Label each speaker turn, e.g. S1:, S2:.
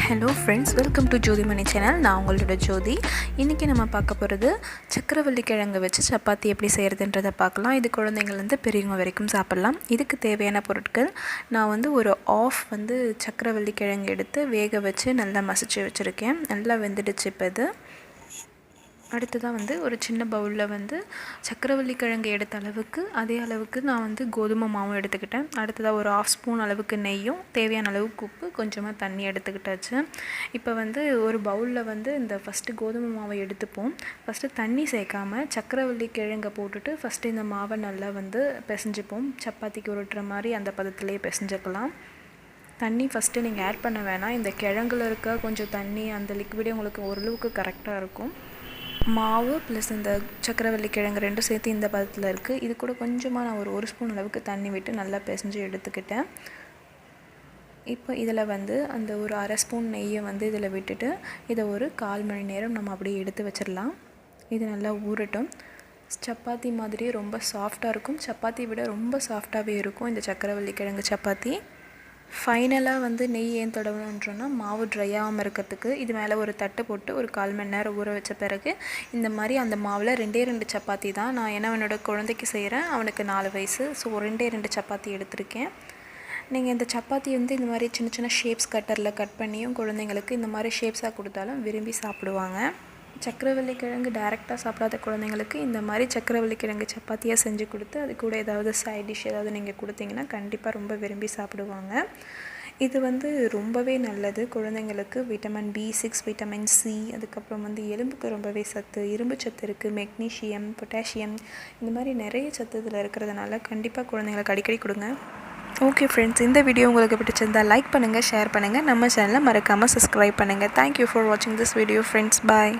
S1: Hello friends, welcome to Jothi Mani channel. நான் உங்களோட ஜோதி. இன்றைக்கி நம்ம பார்க்க போகிறது சக்கரவள்ளி கிழங்கு வச்சு சப்பாத்தி எப்படி செய்கிறதுன்றதை பார்க்கலாம். இது குழந்தைங்கள்லேருந்து பெரியவங்க வரைக்கும் சாப்பிட்லாம். இதுக்கு தேவையான பொருட்கள், நான் ஒரு ஆஃப் சக்கரவள்ளி கிழங்கு எடுத்து வேக வச்சு நல்லா மசிச்சு வச்சுருக்கேன். நல்லா வெந்துடுச்சு. இப்போ இது அடுத்ததாக ஒரு சின்ன பவுலில் சக்கரவள்ளி கிழங்கு எடுத்த அளவுக்கு அதே அளவுக்கு நான் கோதுமை மாவும் எடுத்துக்கிட்டேன். அடுத்ததாக ஒரு 1/2 ஸ்பூன் அளவுக்கு நெய்யும், தேவையான அளவுக்கு உப்பு, கொஞ்சமாக தண்ணி எடுத்துக்கிட்டாச்சு. இப்போ ஒரு பவுலில் இந்த ஃபஸ்ட்டு கோதுமை மாவை எடுத்துப்போம். ஃபஸ்ட்டு தண்ணி சேர்க்காமல் சக்கரவள்ளி கிழங்கை போட்டுட்டு ஃபஸ்ட்டு இந்த மாவை நல்லா பிசைஞ்சிப்போம். சப்பாத்திக்கு உருட்டுற மாதிரி அந்த பதத்திலே பிசைஞ்சிக்கலாம். தண்ணி ஃபஸ்ட்டு நீங்கள் ஆட் பண்ண வேணாம். இந்த கிழங்குல இருக்க கொஞ்சம் தண்ணி, அந்த லிக்விடே உங்களுக்கு ஓரளவுக்கு கரெக்டாக இருக்கும். மாவு ப்ளஸ் இந்த சக்கரவள்ளி கிழங்கு ரெண்டும் சேர்த்து இந்த பதத்தில் இருக்குது. இது கூட கொஞ்சமாக நான் ஒரு ஸ்பூன் அளவுக்கு தண்ணி விட்டு நல்லா பிசைஞ்சு எடுத்துக்கிட்டேன். இப்போ இதில் அந்த ஒரு 1/2 ஸ்பூன் நெய்யை இதில் விட்டுட்டு இதை ஒரு 1/4 மணி நேரம் நம்ம அப்படியே எடுத்து வச்சிடலாம். இது நல்லா ஊறட்டும். சப்பாத்தி மாதிரியே ரொம்ப சாஃப்டாக இருக்கும். சப்பாத்தி விட ரொம்ப சாஃப்டாகவே இருக்கும் இந்த சக்கரவள்ளி கிழங்கு சப்பாத்தி. ஃபைனலாக நெய் ஏன் தடவணுன்றோன்னா மாவு ட்ரை ஆகாமல் இருக்கிறதுக்கு. இது மேலே ஒரு தட்டு போட்டு ஒரு 1/4 மணி நேரம் ஊற வச்ச பிறகு இந்த மாதிரி அந்த மாவில் 2 சப்பாத்தி தான் நான், ஏன்னா அவனோட குழந்தைக்கு செய்கிறேன். அவனுக்கு 4 வயசு. ஸோ 2 சப்பாத்தி எடுத்திருக்கேன். நீங்கள் இந்த சப்பாத்தி இந்த மாதிரி சின்ன சின்ன ஷேப்ஸ் கட்டரில் கட் பண்ணியும் குழந்தைங்களுக்கு இந்த மாதிரி ஷேப்ஸாக கொடுத்தாலும் விரும்பி சாப்பிடுவாங்க. சக்கரவள்ளி கிழங்கு டைரெக்டாக சாப்பிடாத குழந்தைங்களுக்கு இந்த மாதிரி சக்கரவள்ளி கிழங்கு சப்பாத்தியாக செஞ்சு கொடுத்து அது கூட ஏதாவது சைட் டிஷ் ஏதாவது நீங்கள் கொடுத்தீங்கன்னா கண்டிப்பாக ரொம்ப விரும்பி சாப்பிடுவாங்க. இது ரொம்பவே நல்லது குழந்தைங்களுக்கு. விட்டமின் B6, விட்டமின் C, அதுக்கப்புறம் எலும்புக்கு ரொம்பவே சத்து, இரும்பு சத்து இருக்குது, மெக்னீஷியம், பொட்டாசியம், இந்த மாதிரி நிறைய சத்து இதில் இருக்கிறதுனால கண்டிப்பாக குழந்தைங்களுக்கு அடிக்கடி கொடுங்க. ஓகே ஃப்ரெண்ட்ஸ், இந்த வீடியோ உங்களுக்கு பிடிச்சிருந்தால் லைக் பண்ணுங்கள், ஷேர் பண்ணுங்கள், நம்ம சேனலை மறக்காமல் சப்ஸ்கிரைப் பண்ணுங்கள். தேங்க்யூ ஃபார் வாட்சிங் திஸ் வீடியோ ஃப்ரெண்ட்ஸ். பாய்.